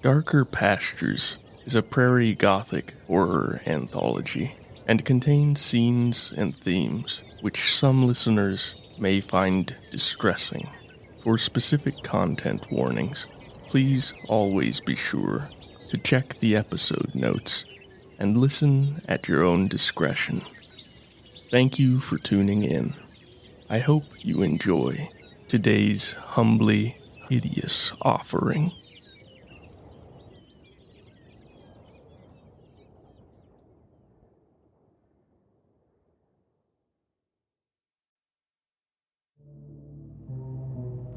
Darker Pastures is a prairie gothic horror anthology and contains scenes and themes which some listeners may find distressing. For specific content warnings, please always be sure to check the episode notes and listen at your own discretion. Thank you for tuning in. I hope you enjoy today's humbly hideous offering.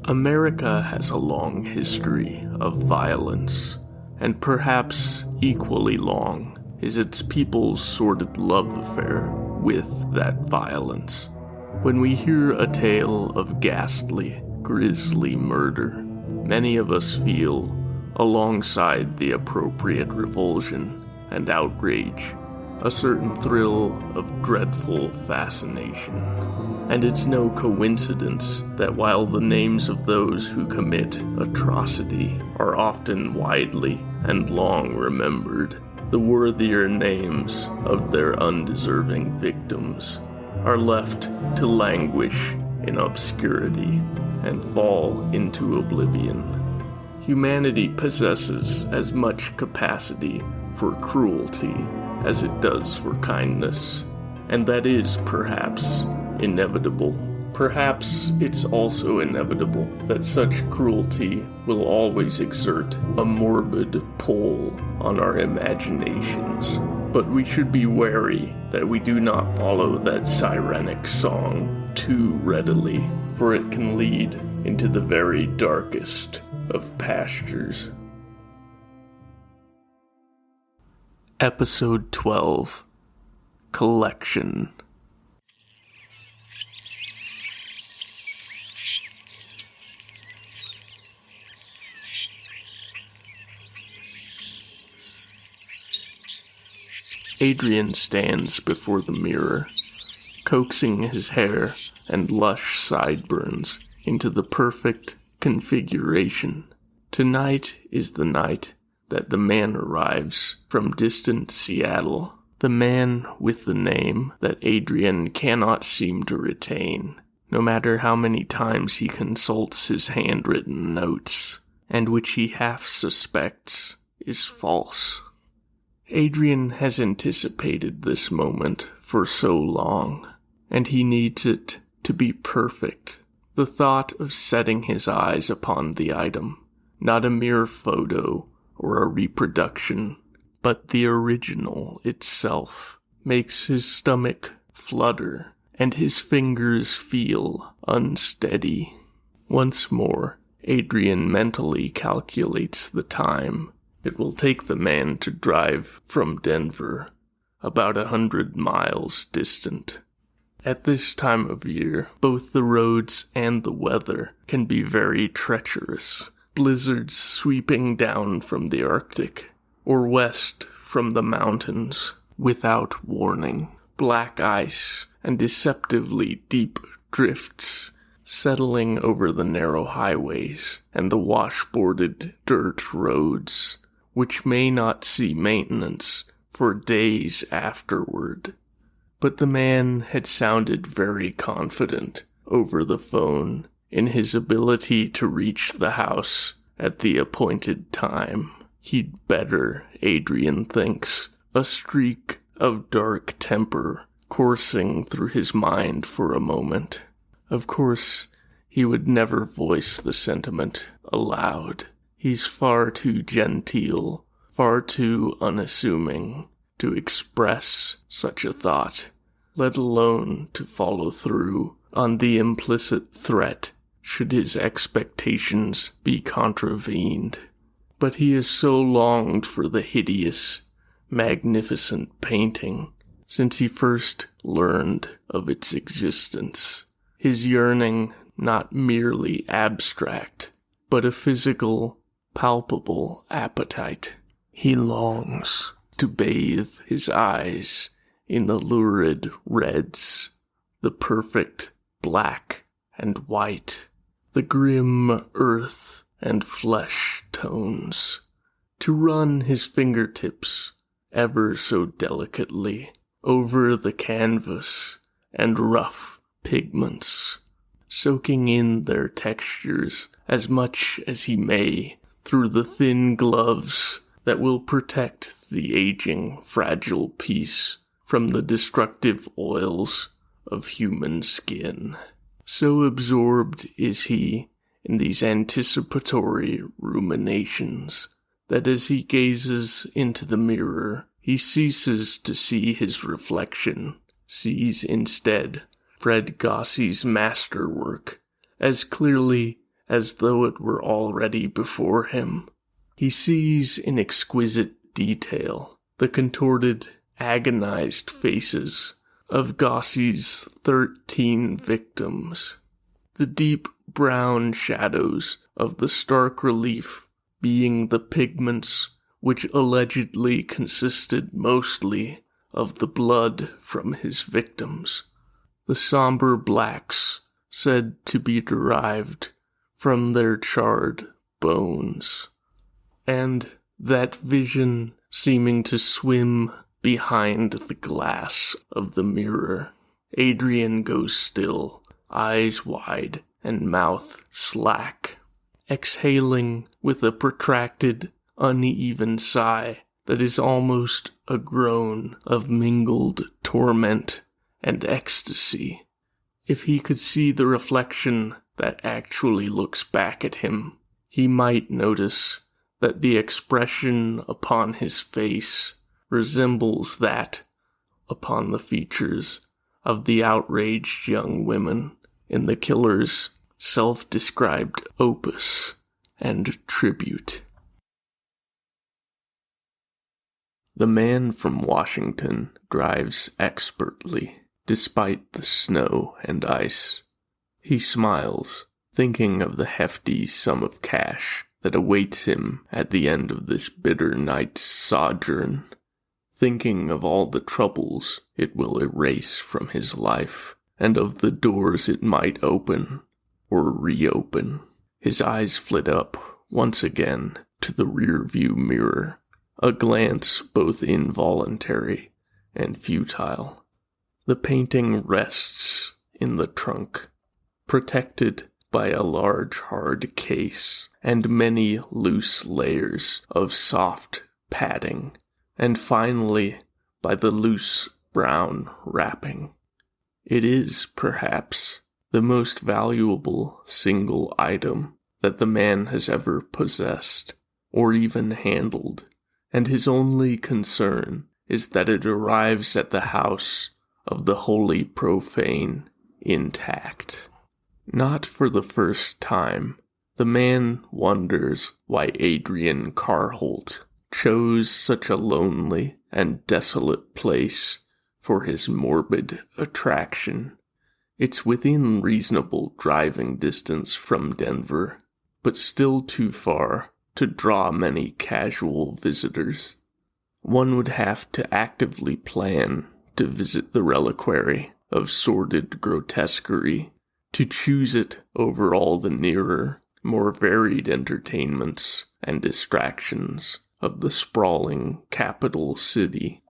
America has a long history of violence, and perhaps equally long is its people's sordid love affair with that violence. When we hear a tale of ghastly, grisly murder, many of us feel, alongside the appropriate revulsion and outrage, a certain thrill of dreadful fascination. And it's no coincidence that while the names of those who commit atrocity are often widely and long remembered, the worthier names of their undeserving victims are left to languish in obscurity and fall into oblivion. Humanity possesses as much capacity for cruelty as it does for kindness, and that is perhaps inevitable. Perhaps it's also inevitable that such cruelty will always exert a morbid pull on our imaginations, but we should be wary that we do not follow that sirenic song too readily, for it can lead into the very darkest of pastures. Episode 12, Collection. Adrian stands before the mirror, coaxing his hair and lush sideburns into the perfect configuration. Tonight is the night that the man arrives from distant Seattle, the man with the name that Adrian cannot seem to retain, no matter how many times he consults his handwritten notes, and which he half suspects is false. Adrian has anticipated this moment for so long, and he needs it to be perfect. The thought of setting his eyes upon the item, not a mere photo or a reproduction, but the original itself, makes his stomach flutter and his fingers feel unsteady. Once more, Adrian mentally calculates the time it will take the man to drive from Denver, about 100 miles distant. At this time of year, both the roads and the weather can be very treacherous. Blizzards sweeping down from the Arctic, or west from the mountains, without warning. Black ice and deceptively deep drifts settling over the narrow highways and the washboarded dirt roads, which may not see maintenance for days afterward. But the man had sounded very confident over the phone in his ability to reach the house at the appointed time. He'd better, Adrian thinks, a streak of dark temper coursing through his mind for a moment. Of course, he would never voice the sentiment aloud. He's far too genteel, far too unassuming to express such a thought, let alone to follow through on the implicit threat should his expectations be contravened. But he has so longed for the hideous, magnificent painting since he first learned of its existence. His yearning not merely abstract, but a physical, palpable appetite. He longs to bathe his eyes in the lurid reds, the perfect black and white, the grim earth and flesh tones, to run his fingertips ever so delicately over the canvas and rough pigments, soaking in their textures as much as he may through the thin gloves that will protect the aging, fragile piece from the destructive oils of human skin. So absorbed is he in these anticipatory ruminations that as he gazes into the mirror, he ceases to see his reflection, sees instead Fred Gossie's masterwork as clearly as though it were already before him. He sees in exquisite detail the contorted, agonized faces of Gossie's 13 victims, the deep brown shadows of the stark relief being the pigments which allegedly consisted mostly of the blood from his victims, the somber blacks said to be derived from their charred bones, and that vision seeming to swim behind the glass of the mirror. Adrian goes still, eyes wide and mouth slack, exhaling with a protracted, uneven sigh that is almost a groan of mingled torment and ecstasy. If he could see the reflection that actually looks back at him, he might notice that the expression upon his face resembles that upon the features of the outraged young women in the killer's self-described opus and tribute. The man from Washington drives expertly, despite the snow and ice. He smiles, thinking of the hefty sum of cash that awaits him at the end of this bitter night's sojourn, thinking of all the troubles it will erase from his life, and of the doors it might open or reopen. His eyes flit up once again to the rear-view mirror, a glance both involuntary and futile. The painting rests in the trunk, protected by a large hard case and many loose layers of soft padding, and finally by the loose brown wrapping. It is, perhaps, the most valuable single item that the man has ever possessed, or even handled, and his only concern is that it arrives at the house of the wholly profane intact. Not for the first time, the man wonders why Adrian Carholt chose such a lonely and desolate place for his morbid attraction. It's within reasonable driving distance from Denver, but still too far to draw many casual visitors. One would have to actively plan to visit the reliquary of sordid grotesquerie, to choose it over all the nearer, more varied entertainments and distractions of the sprawling capital city.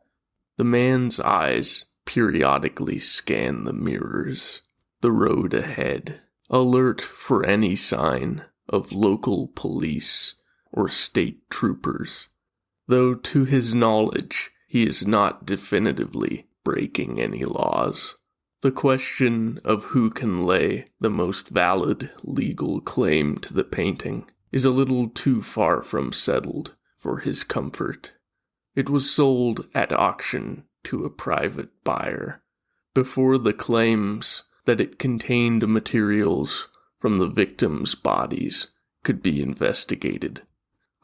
The man's eyes periodically scan the mirrors, the road ahead, alert for any sign of local police or state troopers, though to his knowledge he is not definitively breaking any laws. The question of who can lay the most valid legal claim to the painting is a little too far from settled for his comfort. It was sold at auction to a private buyer, before the claims that it contained materials from the victims' bodies could be investigated.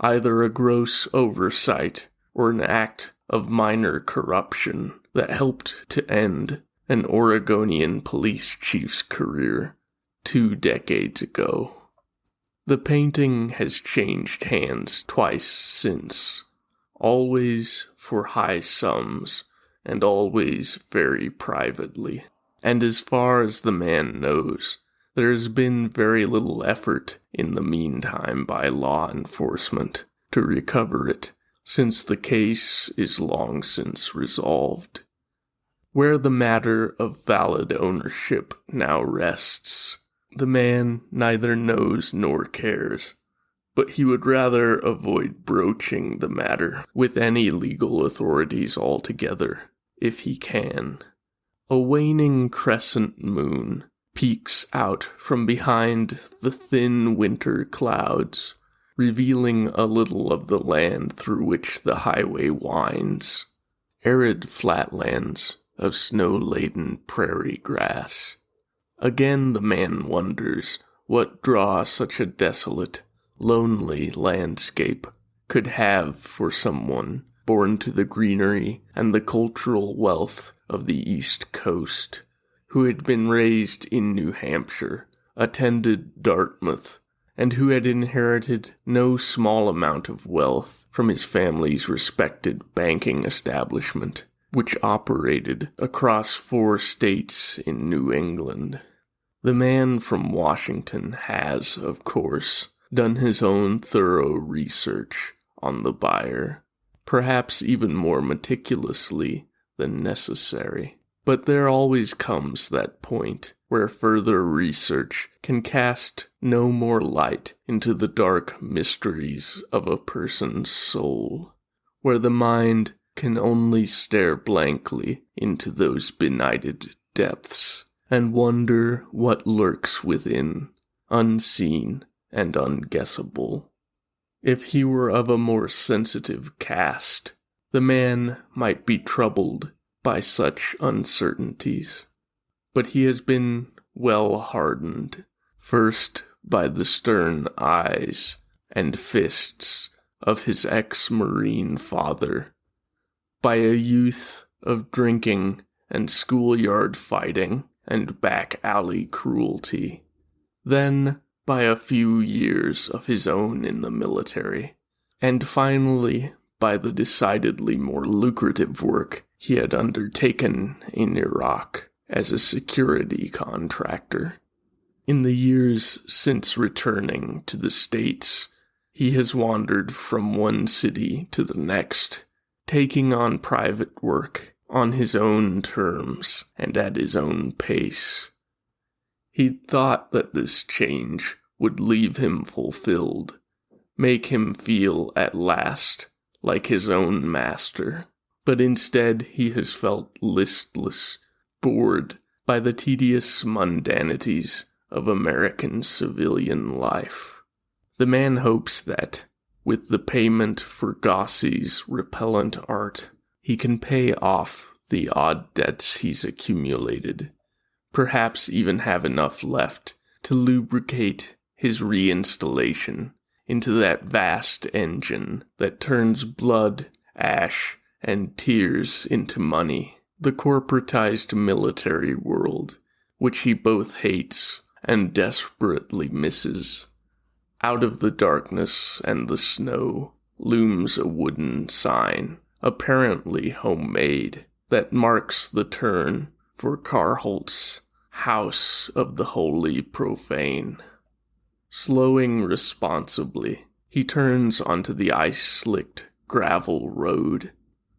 Either a gross oversight or an act of minor corruption that helped to end an Oregonian police chief's career 2 decades ago. The painting has changed hands twice since, always for high sums and always very privately. And as far as the man knows, there has been very little effort in the meantime by law enforcement to recover it, since the case is long since resolved. Where the matter of valid ownership now rests, the man neither knows nor cares, but he would rather avoid broaching the matter with any legal authorities altogether, if he can. A waning crescent moon peeks out from behind the thin winter clouds, revealing a little of the land through which the highway winds. Arid flatlands of snow-laden prairie grass. Again the man wonders what draw such a desolate, lonely landscape could have for someone born to the greenery and the cultural wealth of the East Coast, who had been raised in New Hampshire, attended Dartmouth, and who had inherited no small amount of wealth from his family's respected banking establishment, which operated across 4 states in New England. The man from Washington has, of course, done his own thorough research on the buyer, perhaps even more meticulously than necessary. But there always comes that point where further research can cast no more light into the dark mysteries of a person's soul, where the mind can only stare blankly into those benighted depths and wonder what lurks within, unseen and unguessable. If he were of a more sensitive cast, the man might be troubled by such uncertainties. But he has been well hardened, first by the stern eyes and fists of his ex-Marine father, by a youth of drinking and schoolyard fighting and back-alley cruelty, then by a few years of his own in the military, and finally by the decidedly more lucrative work he had undertaken in Iraq as a security contractor. In the years since returning to the States, he has wandered from one city to the next, taking on private work on his own terms and at his own pace. He'd thought that this change would leave him fulfilled, make him feel at last like his own master, but instead he has felt listless, bored by the tedious mundanities of American civilian life. The man hopes that, with the payment for Gossie's repellent art, he can pay off the odd debts he's accumulated, perhaps even have enough left to lubricate his reinstallation into that vast engine that turns blood, ash, and tears into money, the corporatized military world, which he both hates and desperately misses. Out of the darkness and the snow looms a wooden sign, apparently homemade, that marks the turn for Carholt's House of the Holy Profane. Slowing responsibly, he turns onto the ice-slicked gravel road,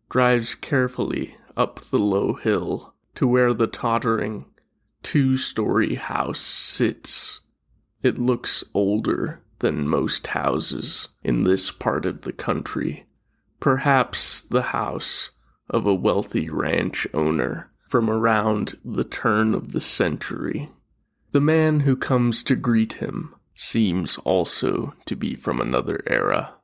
drives carefully up the low hill to where the tottering 2-story house sits. It looks older than most houses in this part of the country, perhaps the house of a wealthy ranch owner from around the turn of the century. The man who comes to greet him seems also to be from another era,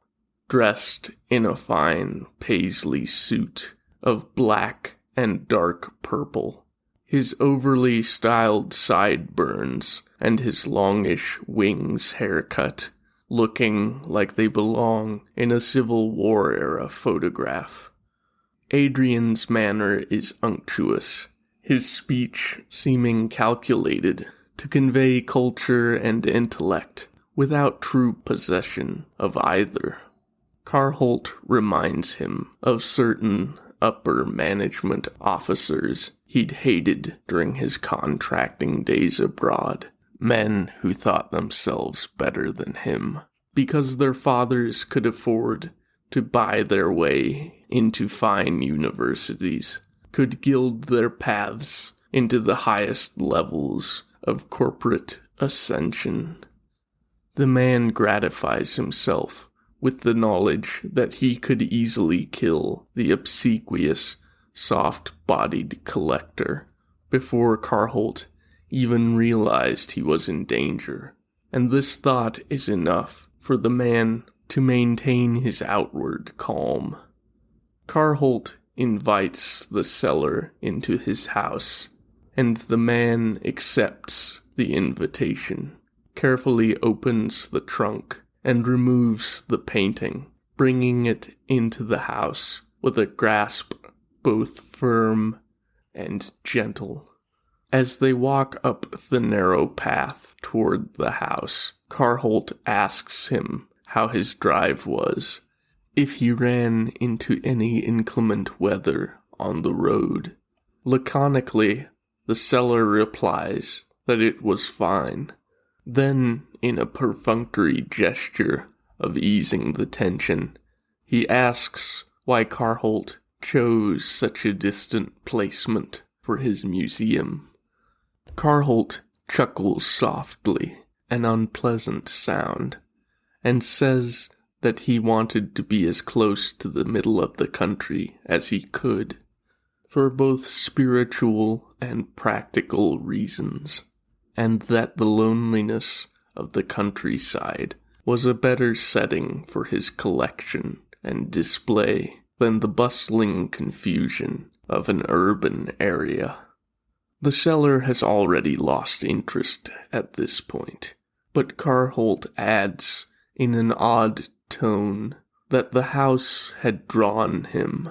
dressed in a fine paisley suit of black and dark purple, his overly styled sideburns and his longish wings haircut looking like they belong in a Civil War-era photograph. Adrian's manner is unctuous, his speech seeming calculated to convey culture and intellect without true possession of either. Carholt reminds him of certain upper management officers he'd hated during his contracting days abroad, men who thought themselves better than him, because their fathers could afford to buy their way into fine universities, could gild their paths into the highest levels of corporate ascension. The man gratifies himself with the knowledge that he could easily kill the obsequious, soft-bodied collector before Carholt even realized he was in danger, and this thought is enough for the man to maintain his outward calm. Carholt invites the seller into his house, and the man accepts the invitation, carefully opens the trunk, and removes the painting, bringing it into the house with a grasp both firm and gentle. As they walk up the narrow path toward the house, Carholt asks him how his drive was, if he ran into any inclement weather on the road. Laconically, the seller replies that it was fine. Then, in a perfunctory gesture of easing the tension, he asks why Carholt chose such a distant placement for his museum. Carholt chuckles softly, an unpleasant sound, and says that he wanted to be as close to the middle of the country as he could, for both spiritual and practical reasons, and that the loneliness of the countryside was a better setting for his collection and display than the bustling confusion of an urban area. The seller has already lost interest at this point, but Carholt adds, in an odd tone, that the house had drawn him.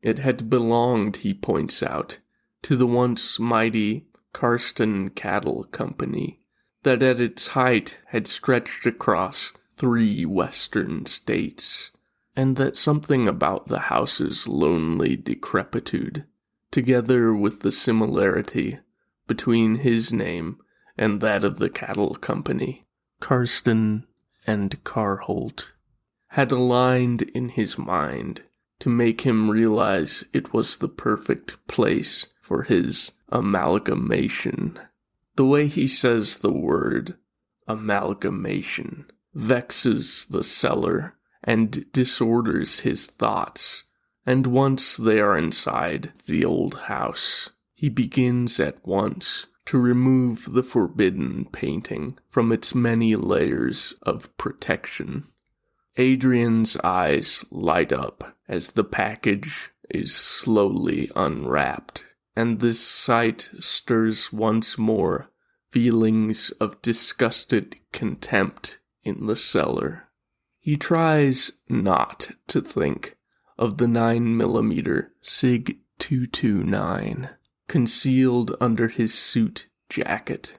It had belonged, he points out, to the once mighty Karsten Cattle Company, that at its height had stretched across 3 western states, and that something about the house's lonely decrepitude, together with the similarity between his name and that of the cattle company, Karsten and Carholt, had aligned in his mind to make him realize it was the perfect place for his amalgamation. The way he says the word amalgamation vexes the seller and disorders his thoughts, and once they are inside the old house, he begins at once to remove the forbidden painting from its many layers of protection. Adrian's eyes light up as the package is slowly unwrapped, and this sight stirs once more feelings of disgusted contempt in the seller. He tries not to think of the 9mm SIG 229 concealed under his suit jacket,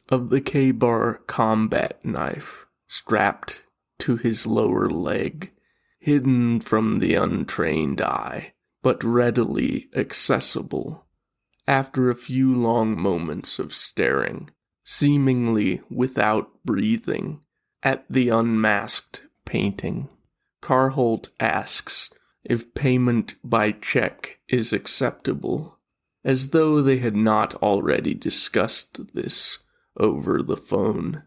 of the K-bar combat knife strapped to his lower leg, hidden from the untrained eye, but readily accessible. After a few long moments of staring, seemingly without breathing, at the unmasked painting, Carholt asks if payment by check is acceptable, as though they had not already discussed this over the phone.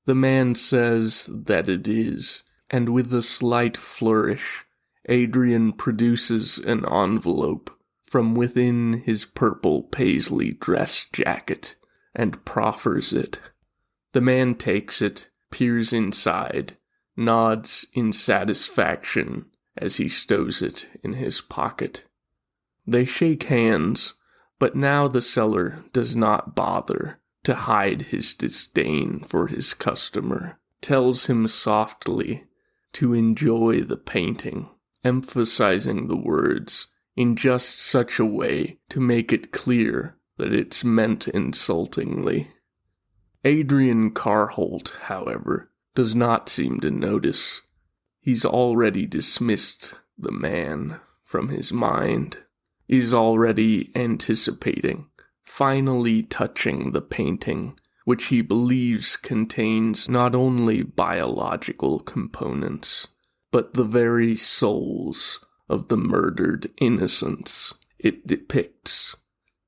The man says that it is, and with a slight flourish, Adrian produces an envelope from within his purple paisley dress jacket and proffers it. The man takes it, peers inside, nods in satisfaction as he stows it in his pocket. They shake hands, but now the seller does not bother to hide his disdain for his customer, tells him softly to enjoy the painting, emphasizing the words in just such a way to make it clear that it's meant insultingly. Adrian Carholt, however, does not seem to notice. He's already dismissed the man from his mind, is already anticipating, finally touching the painting which he believes contains not only biological components, but the very souls of the murdered innocents it depicts.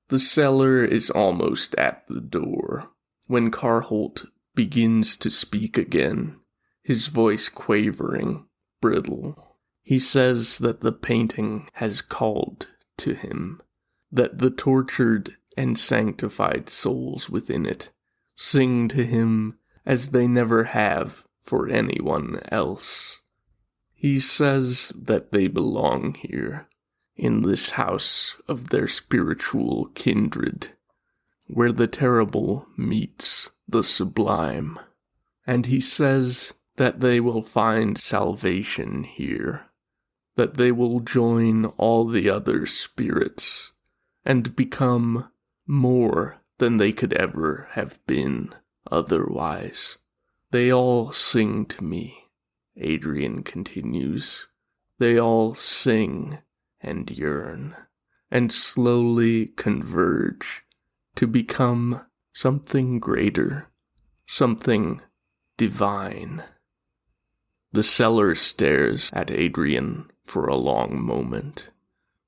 The cellar is almost at the door when Carholt begins to speak again, his voice quavering, brittle. He says that the painting has called to him, that the tortured and sanctified souls within it sing to him as they never have for anyone else. He says that they belong here, in this house of their spiritual kindred, where the terrible meets the sublime. And he says that they will find salvation here, that they will join all the other spirits and become more than they could ever have been otherwise. They all sing to me, Adrian continues. They all sing and yearn, and slowly converge to become something greater, something divine. The cellar stares at Adrian for a long moment.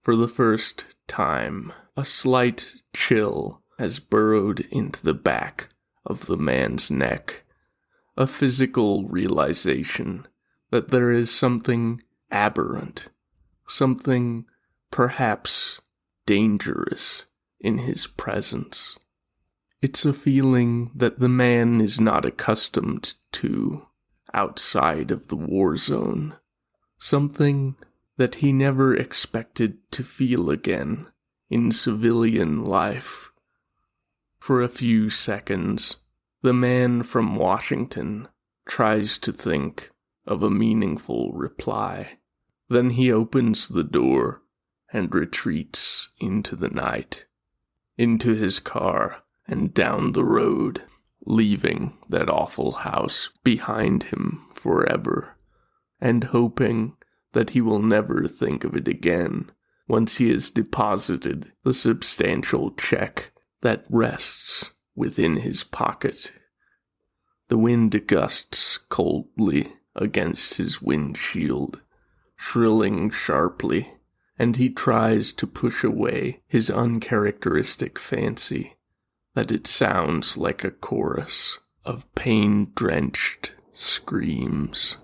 For the first time, a slight chill has burrowed into the back of the man's neck, a physical realization that there is something aberrant, something perhaps dangerous in his presence. It's a feeling that the man is not accustomed to outside of the war zone, something that he never expected to feel again in civilian life. For a few seconds, the man from Washington tries to think of a meaningful reply. Then he opens the door and retreats into the night, into his car and down the road, leaving that awful house behind him forever, and hoping that he will never think of it again once he has deposited the substantial check that rests within his pocket. The wind gusts coldly against his windshield, shrilling sharply, and he tries to push away his uncharacteristic fancy that it sounds like a chorus of pain-drenched screams.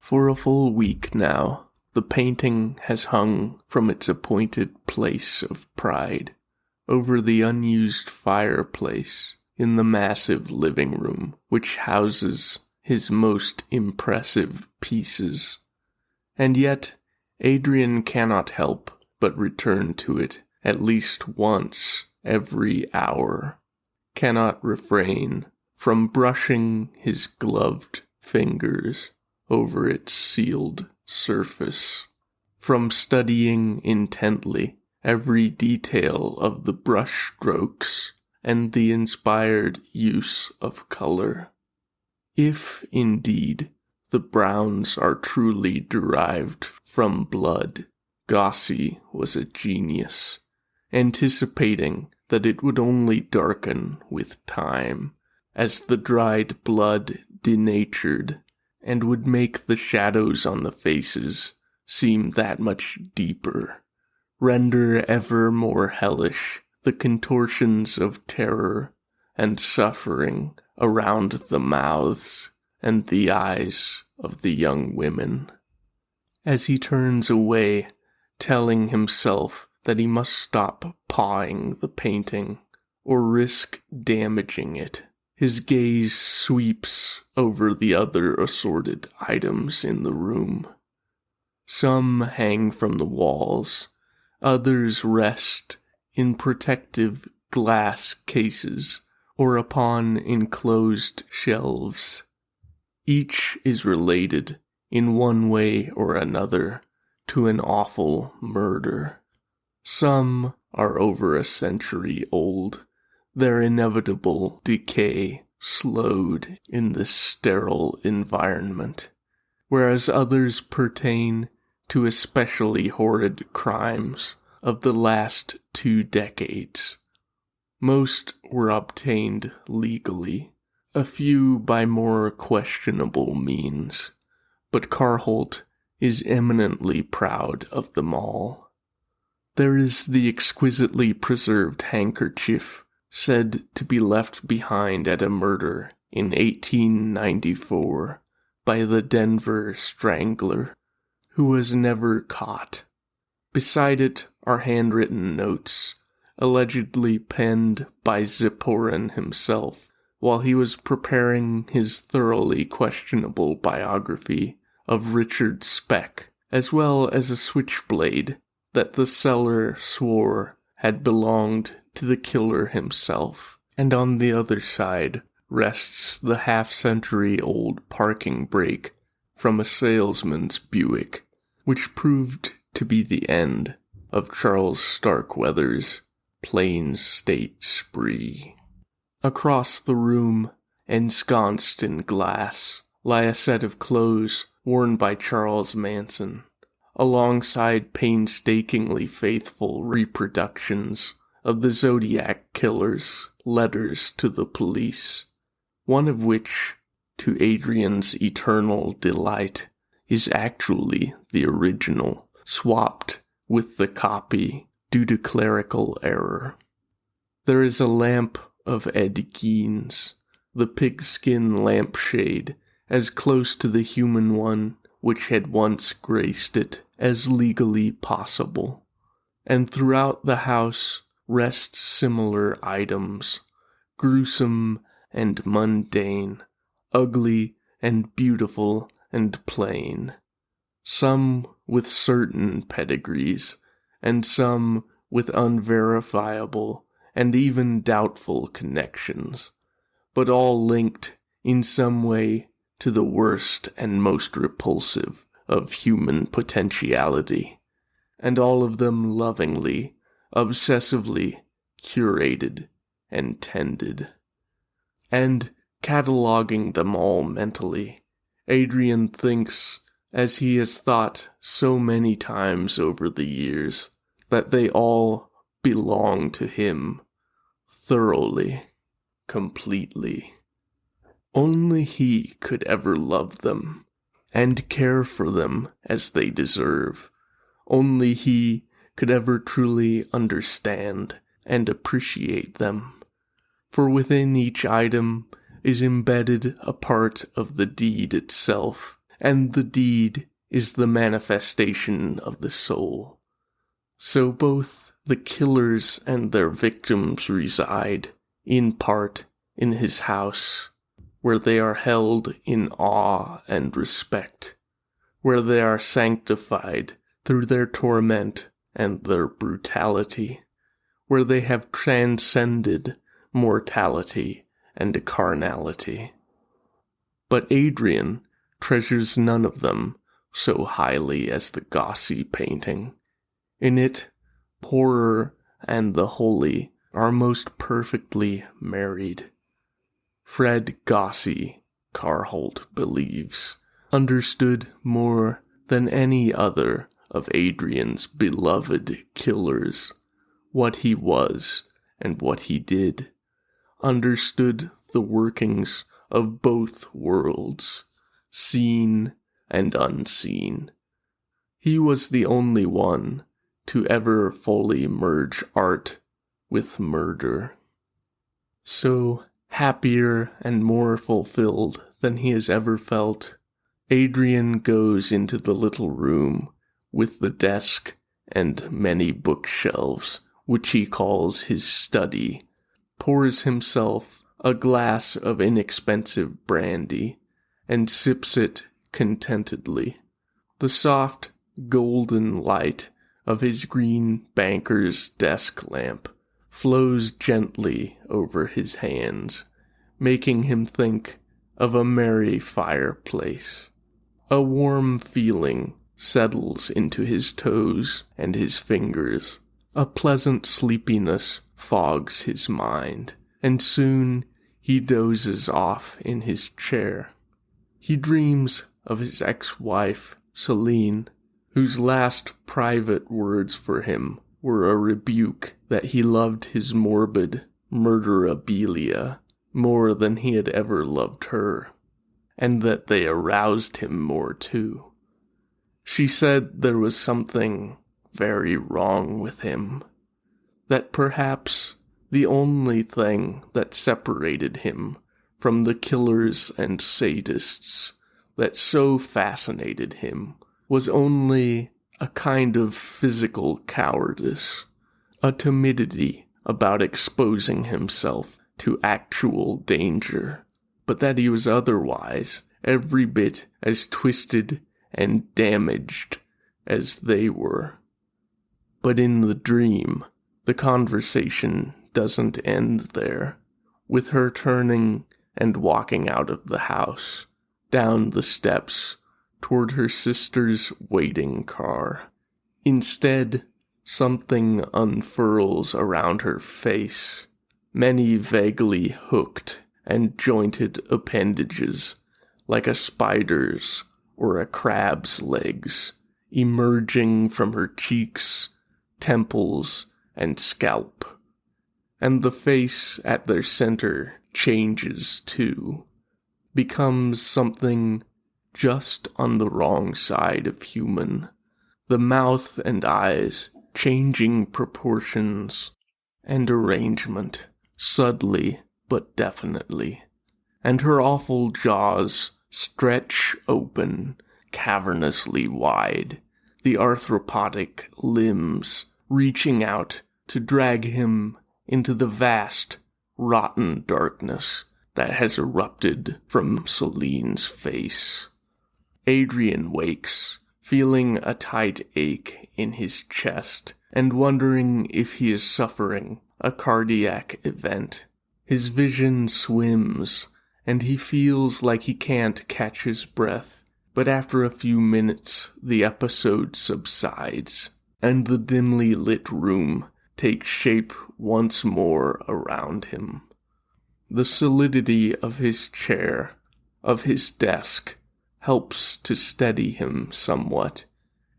For a full week now, the painting has hung from its appointed place of pride over the unused fireplace in the massive living room which houses his most impressive pieces. And yet, Adrian cannot help but return to it at least once every hour, cannot refrain from brushing his gloved fingers over its sealed surface, from studying intently every detail of the brush strokes and the inspired use of color. If, indeed, the browns are truly derived from blood, Gossi was a genius, anticipating that it would only darken with time, as the dried blood denatured, and would make the shadows on the faces seem that much deeper, render ever more hellish the contortions of terror and suffering around the mouths and the eyes of the young women. As he turns away, telling himself that he must stop pawing the painting or risk damaging it, his gaze sweeps over the other assorted items in the room. Some hang from the walls, others rest in protective glass cases or upon enclosed shelves. Each is related in one way or another, to an awful murder. Some are over a century old, their inevitable decay slowed in this sterile environment, whereas others pertain to especially horrid crimes of the last 2 decades. Most were obtained legally, a few by more questionable means, but Carholt is eminently proud of them all. There is the exquisitely preserved handkerchief said to be left behind at a murder in 1894 by the Denver Strangler, who was never caught. Beside it are handwritten notes, allegedly penned by Zipporah himself, while he was preparing his thoroughly questionable biography of Richard Speck, as well as a switchblade that the seller swore had belonged to the killer himself. And on the other side rests the half-century-old parking brake from a salesman's Buick, which proved to be the end of Charles Starkweather's Plains State spree. Across the room, ensconced in glass, lie a set of clothes worn by Charles Manson, alongside painstakingly faithful reproductions of the Zodiac Killer's letters to the police, one of which, to Adrian's eternal delight, is actually the original, swapped with the copy due to clerical error. There is a lamp of Ed Gein's, the pigskin lampshade, as close to the human one which had once graced it as legally possible. And throughout the house rest similar items, gruesome and mundane, ugly and beautiful and plain, some with certain pedigrees, and some with unverifiable and even doubtful connections, but all linked in some way to the worst and most repulsive of human potentiality, and all of them lovingly, obsessively curated and tended. And, cataloguing them all mentally, Adrian thinks, as he has thought so many times over the years, that they all belong to him, thoroughly, completely. Only he could ever love them, and care for them as they deserve. Only he could ever truly understand and appreciate them. For within each item is embedded a part of the deed itself, and the deed is the manifestation of the soul. So both the killers and their victims reside, in part, in his house, where they are held in awe and respect, where they are sanctified through their torment and their brutality, where they have transcended mortality and carnality. But Adrian treasures none of them so highly as the Gossi painting. In it, horror and the holy are most perfectly married. Fred Gossi, Carholt believes, understood more than any other of Adrian's beloved killers what he was and what he did, understood the workings of both worlds, seen and unseen. He was the only one to ever fully merge art with murder. So, happier and more fulfilled than he has ever felt, Adrian goes into the little room with the desk and many bookshelves, which he calls his study, pours himself a glass of inexpensive brandy, and sips it contentedly. The soft, golden light of his green banker's desk lamp flows gently over his hands, making him think of a merry fireplace. A warm feeling settles into his toes and his fingers. A pleasant sleepiness fogs his mind, and soon he dozes off in his chair. He dreams of his ex-wife, Celine, whose last private words for him were a rebuke that he loved his morbid murderabilia more than he had ever loved her, and that they aroused him more too. She said there was something very wrong with him, that perhaps the only thing that separated him from the killers and sadists that so fascinated him was only a kind of physical cowardice, a timidity about exposing himself to actual danger, but that he was otherwise every bit as twisted and damaged as they were. But in the dream, the conversation doesn't end there, with her turning and walking out of the house, down the steps, toward her sister's waiting car. Instead, something unfurls around her face, many vaguely hooked and jointed appendages, like a spider's or a crab's legs, emerging from her cheeks, temples, and scalp. And the face at their center changes too, becomes something just on the wrong side of human, the mouth and eyes changing proportions and arrangement, subtly but definitely, and her awful jaws stretch open, cavernously wide, the arthropodic limbs reaching out to drag him into the vast, rotten darkness that has erupted from Celine's face. Adrian wakes, feeling a tight ache in his chest and wondering if he is suffering a cardiac event. His vision swims, and he feels like he can't catch his breath, but after a few minutes the episode subsides, and the dimly lit room takes shape once more around him. The solidity of his chair, of his desk, helps to steady him somewhat,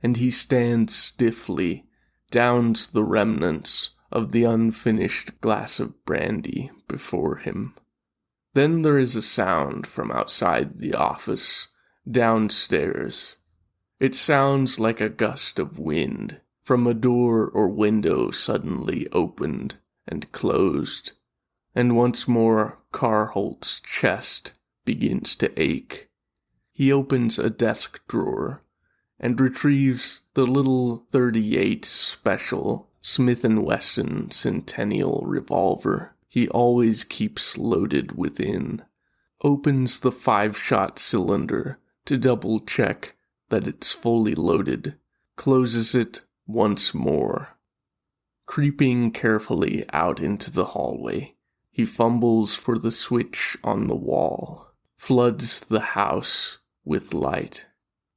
and he stands stiffly, downs the remnants of the unfinished glass of brandy before him. Then there is a sound from outside the office, downstairs. It sounds like a gust of wind from a door or window suddenly opened and closed, and once more Carholt's chest begins to ache. He opens a desk drawer and retrieves the little .38 Special Smith & Wesson Centennial revolver he always keeps loaded within, opens the 5-shot cylinder to double-check that it's fully loaded, closes it once more. Creeping carefully out into the hallway, he fumbles for the switch on the wall, floods the house with light.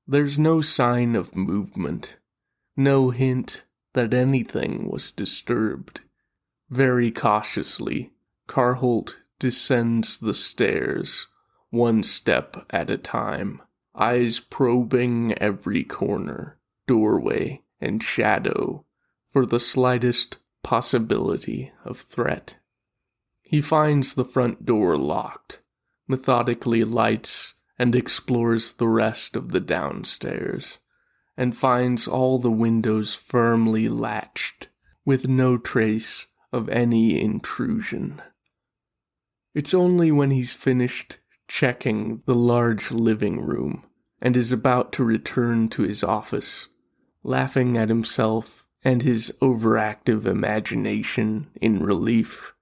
There's no sign of movement, no hint that anything was disturbed. Very cautiously, Carholt descends the stairs, one step at a time, eyes probing every corner, doorway, and shadow for the slightest possibility of threat. He finds the front door locked, methodically lights and explores the rest of the downstairs, and finds all the windows firmly latched, with no trace of any intrusion. It's only when he's finished checking the large living room and is about to return to his office, laughing at himself and his overactive imagination in relief,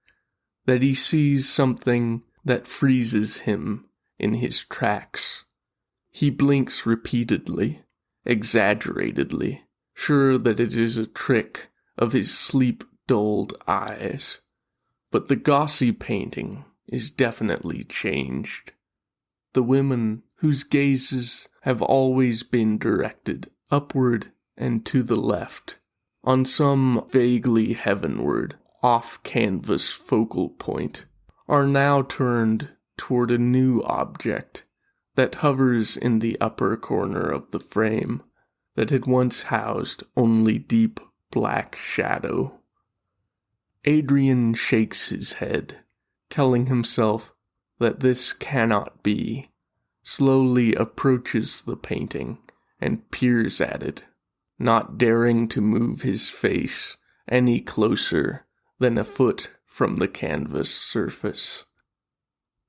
that he sees something that freezes him in his tracks. He blinks repeatedly, exaggeratedly, sure that it is a trick of his sleep-dulled eyes. But the gauzy painting is definitely changed. the women whose gazes have always been directed upward and to the left, on some vaguely heavenward, off-canvas focal point, are now turned toward a new object that hovers in the upper corner of the frame that had once housed only deep black shadow. Adrian shakes his head, telling himself that this cannot be, slowly approaches the painting and peers at it, not daring to move his face any closer than a foot from the canvas surface.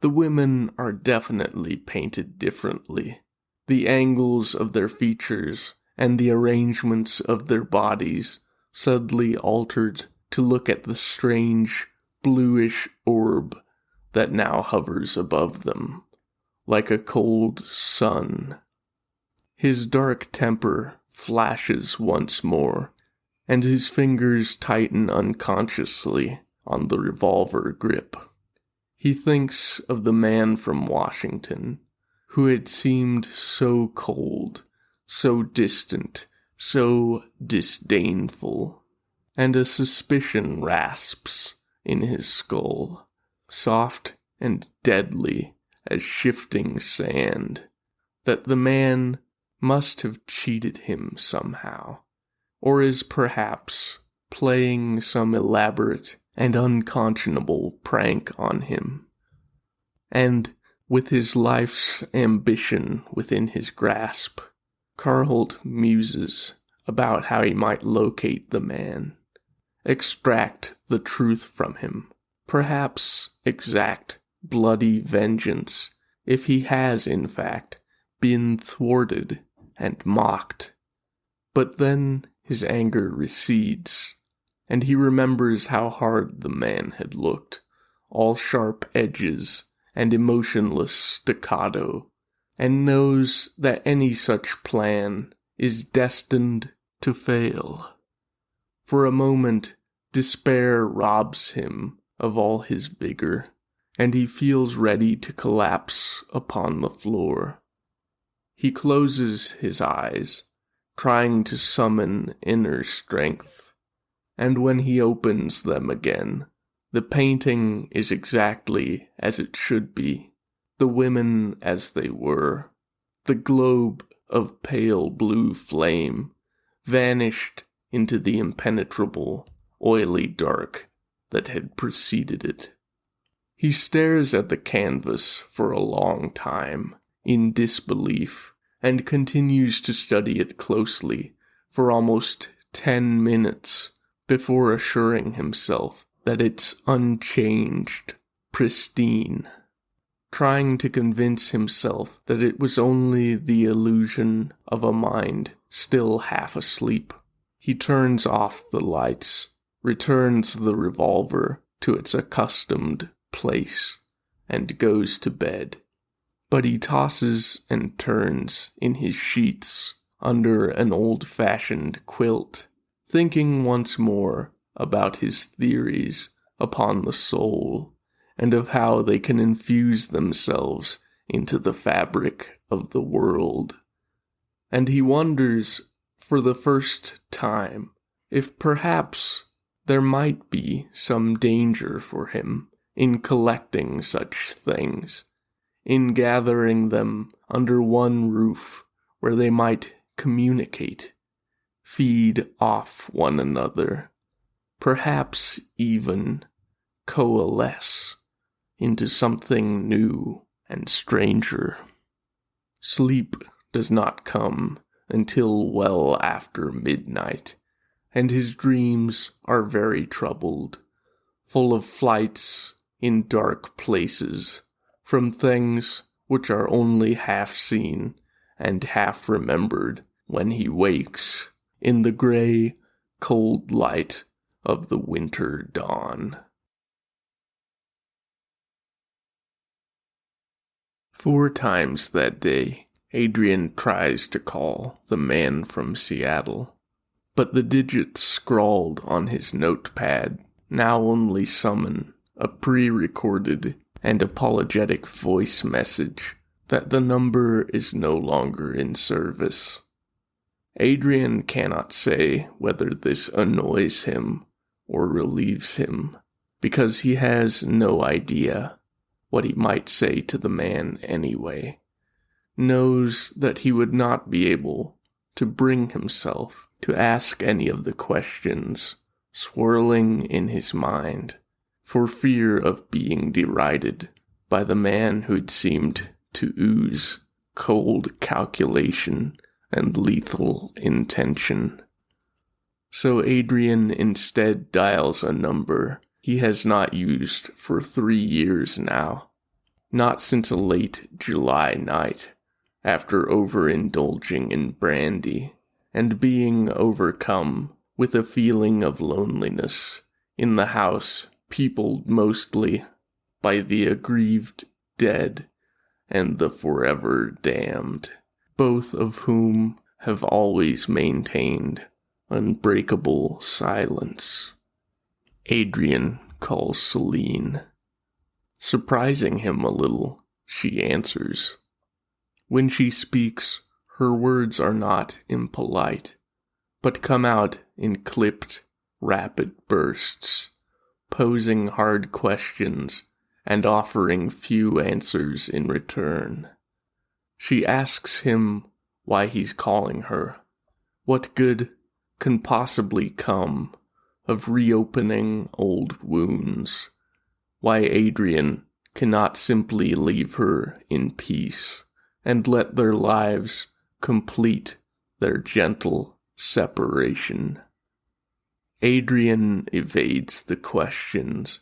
The women are definitely painted differently. The angles of their features and the arrangements of their bodies subtly altered to look at the strange, bluish orb that now hovers above them, like a cold sun. His dark temper flashes once more, and his fingers tighten unconsciously on the revolver grip. He thinks of the man from Washington, who had seemed so cold, so distant, so disdainful, and a suspicion rasps in his skull, soft and deadly as shifting sand, that the man must have cheated him somehow, or is perhaps playing some elaborate and unconscionable prank on him. And with his life's ambition within his grasp, Carholt muses about how he might locate the man, extract the truth from him, perhaps exact bloody vengeance if he has in fact been thwarted and mocked. But then his anger recedes, and he remembers how hard the man had looked, all sharp edges and emotionless staccato, and knows that any such plan is destined to fail. For a moment, despair robs him of all his vigor, and he feels ready to collapse upon the floor. He closes his eyes, trying to summon inner strength, and when he opens them again, the painting is exactly as it should be, the women as they were. The globe of pale blue flame vanished into the impenetrable, oily dark that had preceded it. He stares at the canvas for a long time, in disbelief, and continues to study it closely for almost 10 minutes before assuring himself that it's unchanged, pristine, trying to convince himself that it was only the illusion of a mind still half asleep. He turns off the lights, returns the revolver to its accustomed place, and goes to bed. But he tosses and turns in his sheets under an old-fashioned quilt, thinking once more about his theories upon the soul, and of how they can infuse themselves into the fabric of the world. And he wonders, for the first time, if perhaps there might be some danger for him in collecting such things, in gathering them under one roof where they might communicate, feed off one another, perhaps even coalesce into something new and stranger. Sleep does not come until well after midnight, and his dreams are very troubled, full of flights in dark places, from things which are only half seen and half remembered when he wakes in the gray, cold light of the winter dawn. 4 times that day, Adrian tries to call the man from Seattle, but the digits scrawled on his notepad now only summon a pre-recorded and apologetic voice message that the number is no longer in service. Adrian cannot say whether this annoys him or relieves him, because he has no idea what he might say to the man anyway. Knows that he would not be able to bring himself to ask any of the questions swirling in his mind, for fear of being derided by the man who'd seemed to ooze cold calculation and lethal intention. So Adrian instead dials a number he has not used for 3 years now, not since a late July night, after overindulging in brandy and being overcome with a feeling of loneliness in the house peopled mostly by the aggrieved dead and the forever damned, both of whom have always maintained unbreakable silence. Adrian calls Celine. Surprising him a little, she answers. When she speaks, her words are not impolite, but come out in clipped, rapid bursts, posing hard questions and offering few answers in return. She asks him why he's calling her, what good can possibly come of reopening old wounds, why Adrian cannot simply leave her in peace and let their lives complete their gentle separation. Adrian evades the questions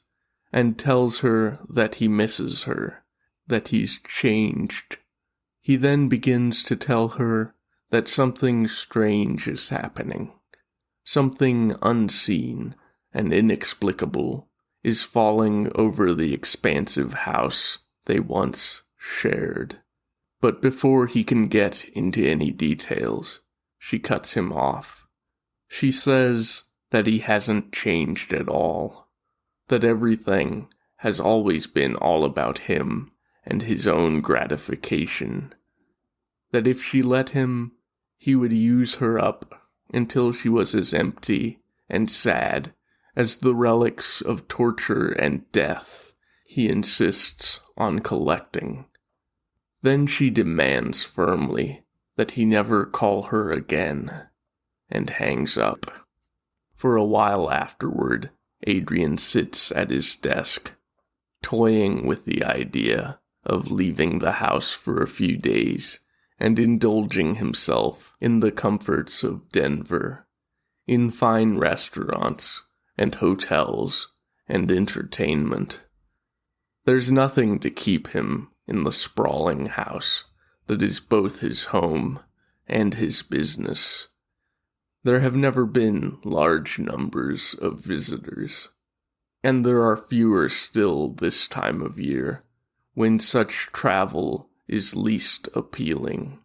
and tells her that he misses her, that he's changed. He then begins to tell her that something strange is happening. Something unseen and inexplicable is falling over the expansive house they once shared. But before he can get into any details, she cuts him off. She says that he hasn't changed at all, that everything has always been all about him and his own gratification, that if she let him, he would use her up until she was as empty and sad as the relics of torture and death he insists on collecting. Then she demands firmly that he never call her again, and hangs up. For a while afterward, Adrian sits at his desk, toying with the idea of leaving the house for a few days and indulging himself in the comforts of Denver, in fine restaurants and hotels and entertainment. There's nothing to keep him in the sprawling house that is both his home and his business. There have never been large numbers of visitors, and there are fewer still this time of year, when such travel is least appealing.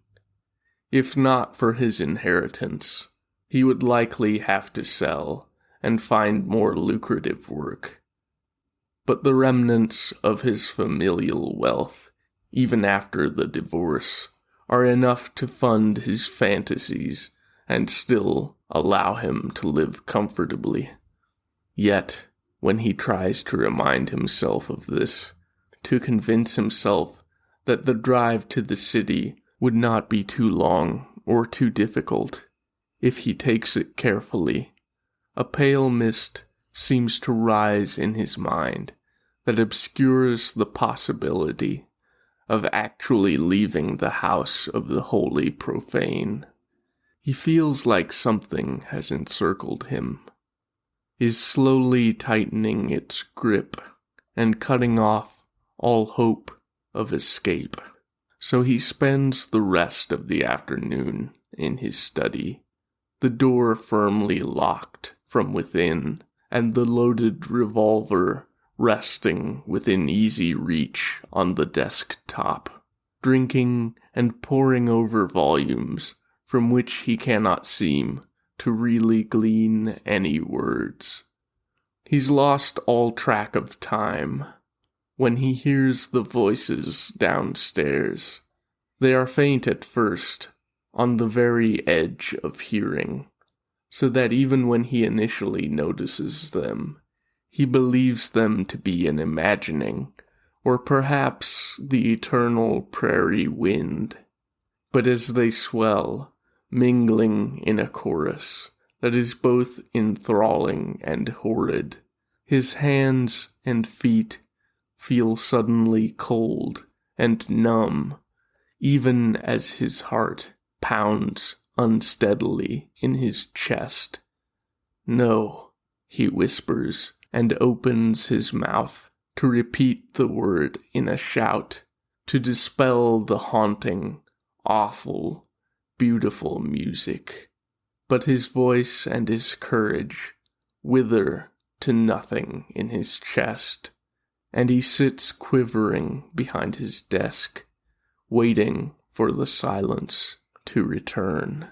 If not for his inheritance, he would likely have to sell and find more lucrative work. But the remnants of his familial wealth, even after the divorce, are enough to fund his fantasies and still allow him to live comfortably. Yet, when he tries to remind himself of this, to convince himself that the drive to the city would not be too long or too difficult, if he takes it carefully, a pale mist seems to rise in his mind that obscures the possibility of actually leaving the house of the wholly profane. He feels like something has encircled him, is slowly tightening its grip and cutting off all hope of escape. So he spends the rest of the afternoon in his study, the door firmly locked from within, and the loaded revolver resting within easy reach on the desktop, drinking and poring over volumes from which he cannot seem to really glean any words. He's lost all track of time when he hears the voices downstairs They are faint at first, on the very edge of hearing, so that even when he initially notices them, he believes them to be an imagining, or perhaps the eternal prairie wind. But as they swell, mingling in a chorus that is both enthralling and horrid, his hands and feet feel suddenly cold and numb, even as his heart pounds unsteadily in his chest. "No," he whispers, and opens his mouth to repeat the word in a shout, to dispel the haunting, awful, beautiful music. But his voice and his courage wither to nothing in his chest, and he sits quivering behind his desk, waiting for the silence to return.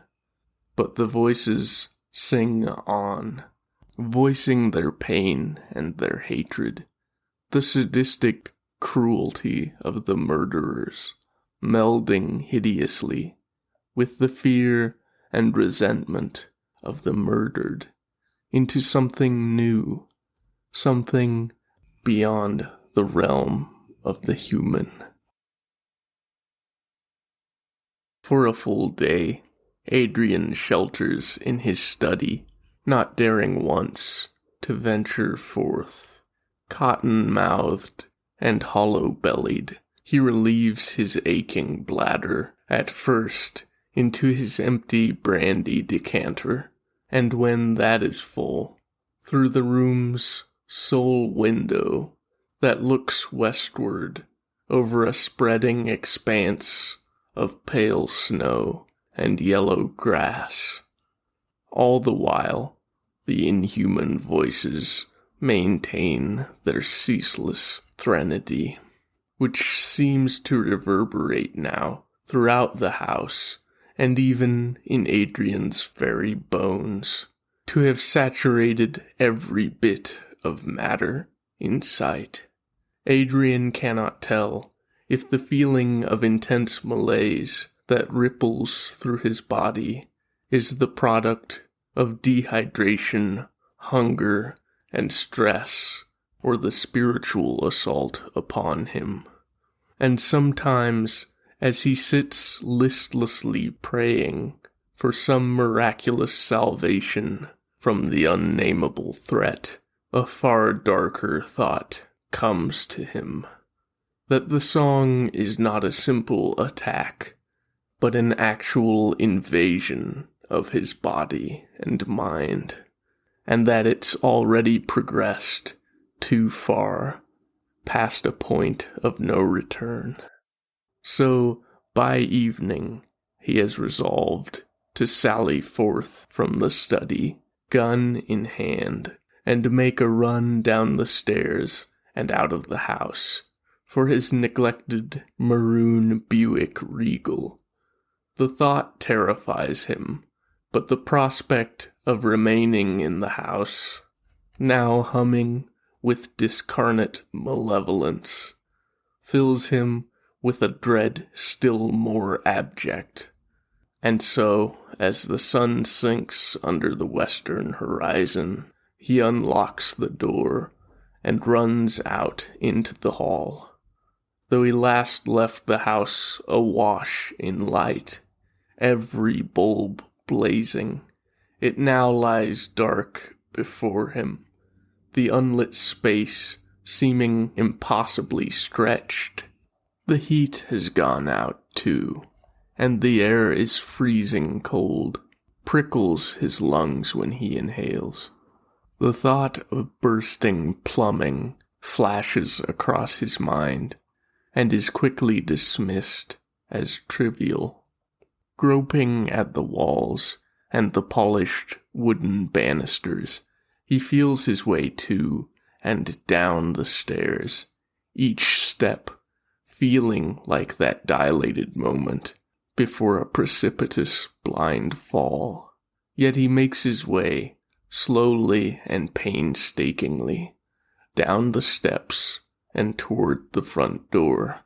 But the voices sing on, voicing their pain and their hatred, the sadistic cruelty of the murderers, melding hideously with the fear and resentment of the murdered into something new, something beyond the realm of the human. For a full day, Adrian shelters in his study, not daring once to venture forth. Cotton-mouthed and hollow-bellied, he relieves his aching bladder, at first into his empty brandy decanter, and when that is full, through the room's sole window that looks westward over a spreading expanse of pale snow and yellow grass. All the while, the inhuman voices maintain their ceaseless threnody, which seems to reverberate now throughout the house, and even in Adrian's very bones, to have saturated every bit of matter in sight. Adrian cannot tell if the feeling of intense malaise that ripples through his body is the product of dehydration, hunger, and stress, or the spiritual assault upon him. And sometimes, as he sits listlessly praying for some miraculous salvation from the unnameable threat, a far darker thought comes to him, that the song is not a simple attack, but an actual invasion of his body and mind, and that it's already progressed too far, past a point of no return. So, by evening, he has resolved to sally forth from the study, gun in hand, and make a run down the stairs and out of the house, for his neglected maroon Buick Regal. The thought terrifies him, but the prospect of remaining in the house, now humming with discarnate malevolence, fills him with a dread still more abject. And so, as the sun sinks under the western horizon, he unlocks the door and runs out into the hall. Though he last left the house awash in light, every bulb blazing, it now lies dark before him, the unlit space seeming impossibly stretched. The heat has gone out, too, and the air is freezing cold, prickles his lungs when he inhales. The thought of bursting plumbing flashes across his mind, and is quickly dismissed as trivial. Groping at the walls and the polished wooden banisters, he feels his way to and down the stairs, each step feeling like that dilated moment before a precipitous blind fall. Yet he makes his way, slowly and painstakingly, down the steps and toward the front door.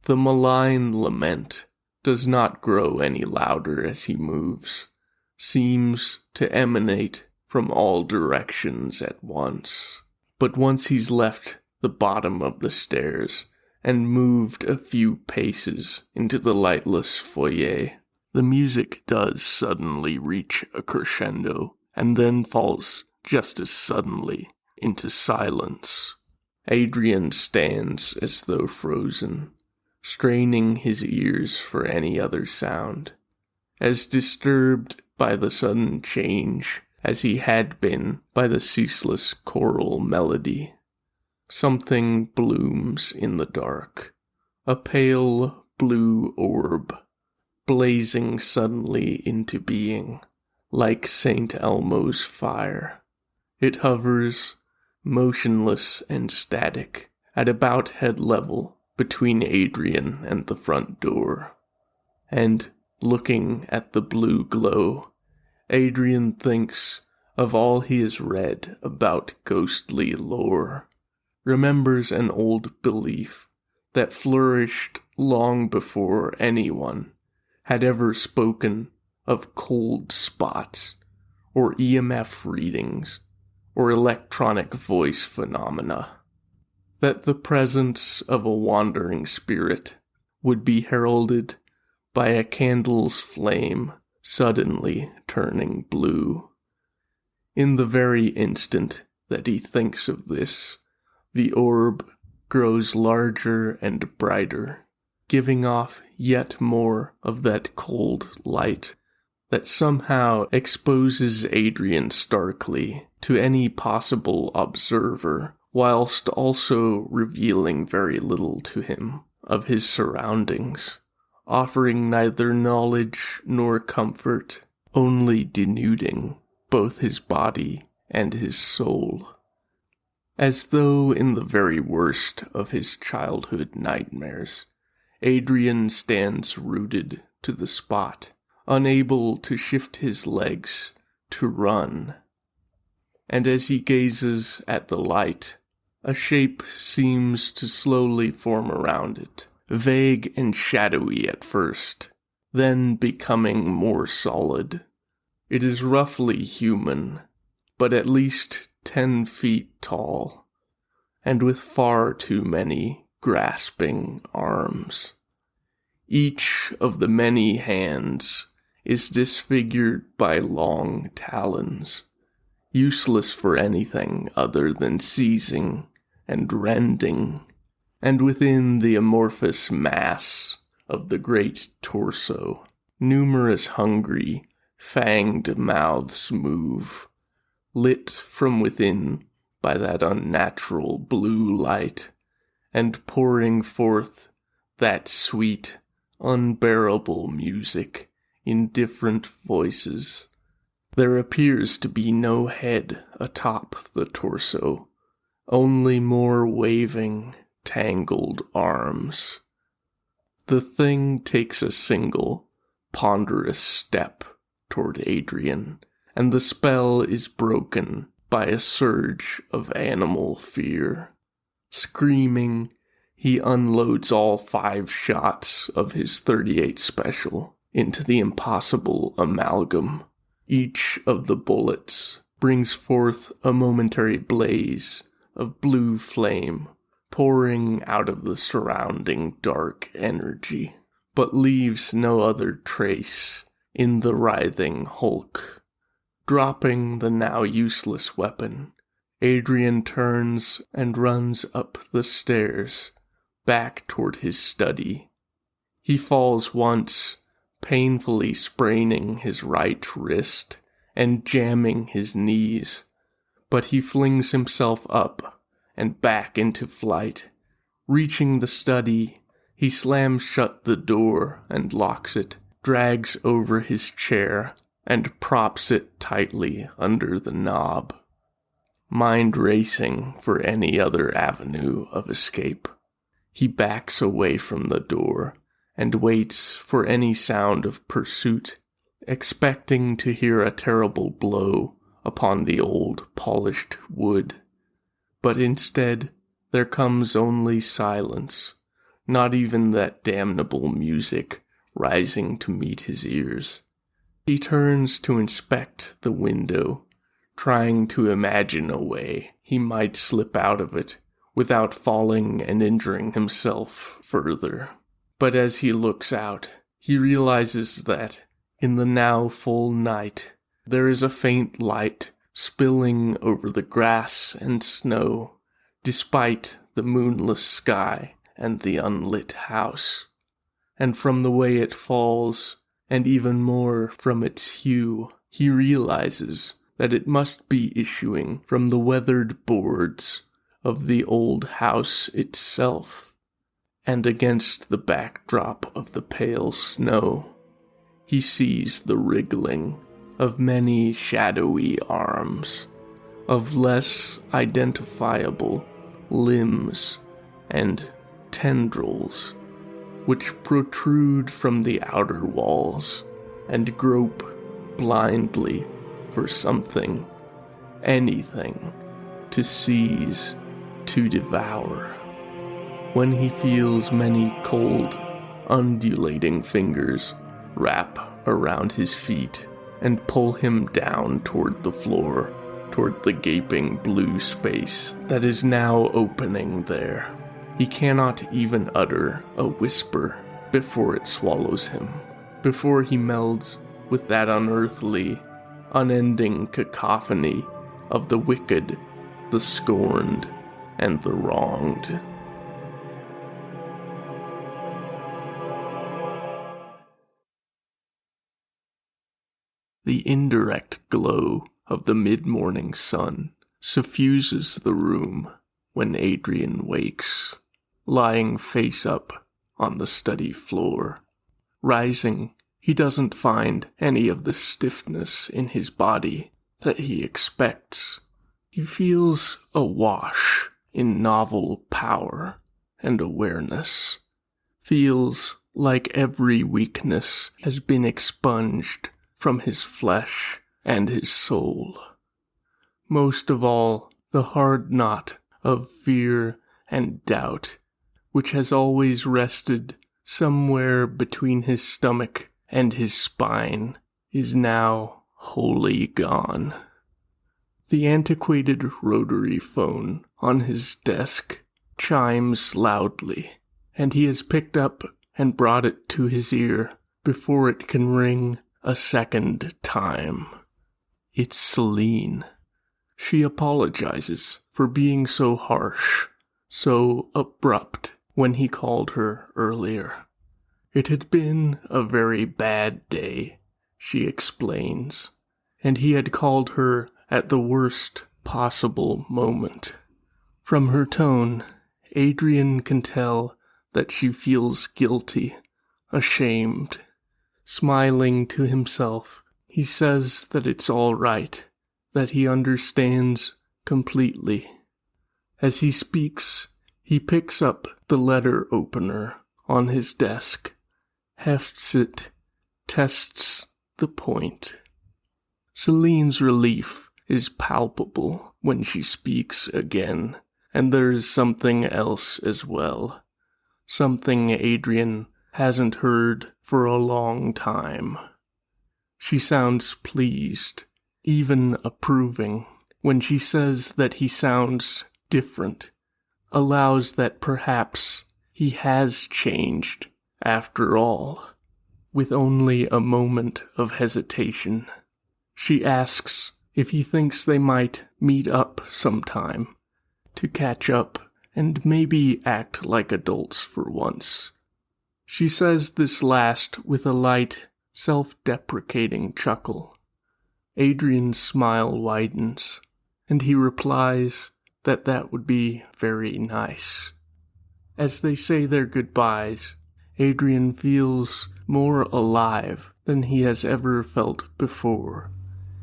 The malign lament does not grow any louder as he moves, seems to emanate from all directions at once. But once he's left the bottom of the stairs and moved a few paces into the lightless foyer, the music does suddenly reach a crescendo and then falls just as suddenly into silence. Adrian stands as though frozen, straining his ears for any other sound, as disturbed by the sudden change as he had been by the ceaseless choral melody. Something blooms in the dark, a pale blue orb, blazing suddenly into being, like St. Elmo's fire. It hovers, motionless and static, at about head level between Adrian and the front door. And, looking at the blue glow, Adrian thinks of all he has read about ghostly lore, remembers an old belief that flourished long before anyone had ever spoken of cold spots, or EMF readings, or electronic voice phenomena, that the presence of a wandering spirit would be heralded by a candle's flame suddenly turning blue. In the very instant that he thinks of this, the orb grows larger and brighter, giving off yet more of that cold light that somehow exposes Adrian starkly to any possible observer, whilst also revealing very little to him of his surroundings, offering neither knowledge nor comfort, only denuding both his body and his soul. As though in the very worst of his childhood nightmares, Adrian stands rooted to the spot, unable to shift his legs to run. And as he gazes at the light, a shape seems to slowly form around it, vague and shadowy at first, then becoming more solid. It is roughly human, but at least 10 feet tall, and with far too many grasping arms. Each of the many hands is disfigured by long talons, useless for anything other than seizing and rending, and within the amorphous mass of the great torso, numerous hungry, fanged mouths move, lit from within by that unnatural blue light, and pouring forth that sweet, unbearable music in different voices. There appears to be no head atop the torso, only more waving, tangled arms. The thing takes a single, ponderous step toward Adrian, and the spell is broken by a surge of animal fear. Screaming, he unloads all 5 shots of his .38 special into the impossible amalgam. Each of the bullets brings forth a momentary blaze of blue flame, pouring out of the surrounding dark energy, but leaves no other trace in the writhing hulk. Dropping the now useless weapon, Adrian turns and runs up the stairs, back toward his study. He falls once, painfully spraining his right wrist and jamming his knees, but he flings himself up and back into flight. Reaching the study, he slams shut the door and locks it, drags over his chair, and props it tightly under the knob, mind racing for any other avenue of escape. He backs away from the door and waits for any sound of pursuit, expecting to hear a terrible blow upon the old polished wood. But instead, there comes only silence, not even that damnable music rising to meet his ears. He turns to inspect the window, trying to imagine a way he might slip out of it without falling and injuring himself further. But as he looks out, he realizes that, in the now full night, there is a faint light spilling over the grass and snow, despite the moonless sky and the unlit house. And from the way it falls, and even more from its hue, he realizes that it must be issuing from the weathered boards of the old house itself. And against the backdrop of the pale snow, he sees the wriggling of many shadowy arms, of less identifiable limbs and tendrils, which protrude from the outer walls and grope blindly for something, anything, to seize, to devour. When he feels many cold, undulating fingers wrap around his feet and pull him down toward the floor, toward the gaping blue space that is now opening there, he cannot even utter a whisper before it swallows him, before he melds with that unearthly, unending cacophony of the wicked, the scorned, and the wronged. The indirect glow of the mid-morning sun suffuses the room when Adrian wakes, lying face up on the study floor. Rising, he doesn't find any of the stiffness in his body that he expects. He feels awash in novel power and awareness. Feels like every weakness has been expunged from his flesh and his soul. Most of all, the hard knot of fear and doubt, which has always rested somewhere between his stomach and his spine, is now wholly gone. The antiquated rotary phone on his desk chimes loudly, and he has picked up and brought it to his ear before it can ring a second time. It's Celine. She apologizes for being so harsh, so abrupt when he called her earlier. It had been a very bad day, she explains, and he had called her at the worst possible moment. From her tone, Adrian can tell that she feels guilty, ashamed. Smiling to himself, he says that it's all right, that he understands completely. As he speaks, he picks up the letter opener on his desk, hefts it, tests the point. Celine's relief is palpable when she speaks again, and there is something else as well. Something Adrian hasn't heard for a long time. She sounds pleased, even approving, when she says that he sounds different, allows that perhaps he has changed after all. With only a moment of hesitation, she asks if he thinks they might meet up sometime, to catch up and maybe act like adults for once. She says this last with a light, self-deprecating chuckle. Adrian's smile widens, and he replies that that would be very nice. As they say their goodbyes, Adrian feels more alive than he has ever felt before,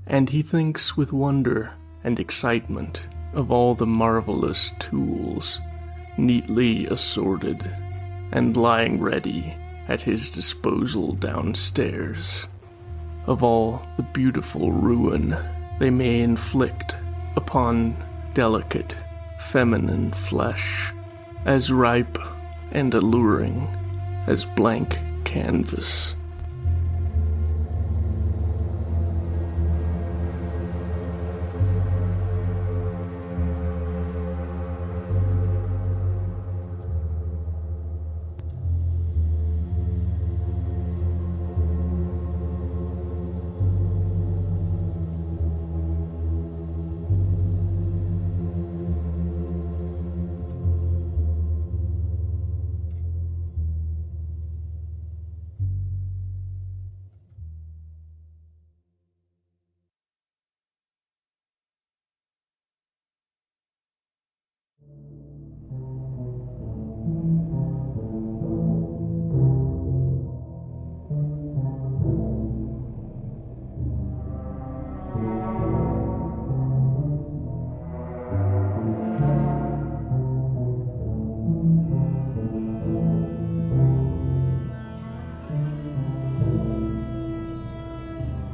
and he thinks with wonder and excitement of all the marvelous tools, neatly assorted and lying ready at his disposal downstairs, of all the beautiful ruin they may inflict upon delicate, feminine flesh, as ripe and alluring as blank canvas.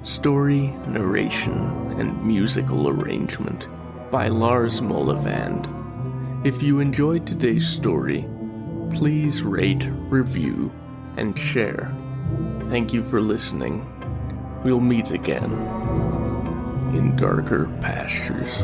Story, narration, and musical arrangement by Lars Mollevand. If you enjoyed today's story, please rate, review, and share. Thank you for listening. We'll meet again in darker pastures.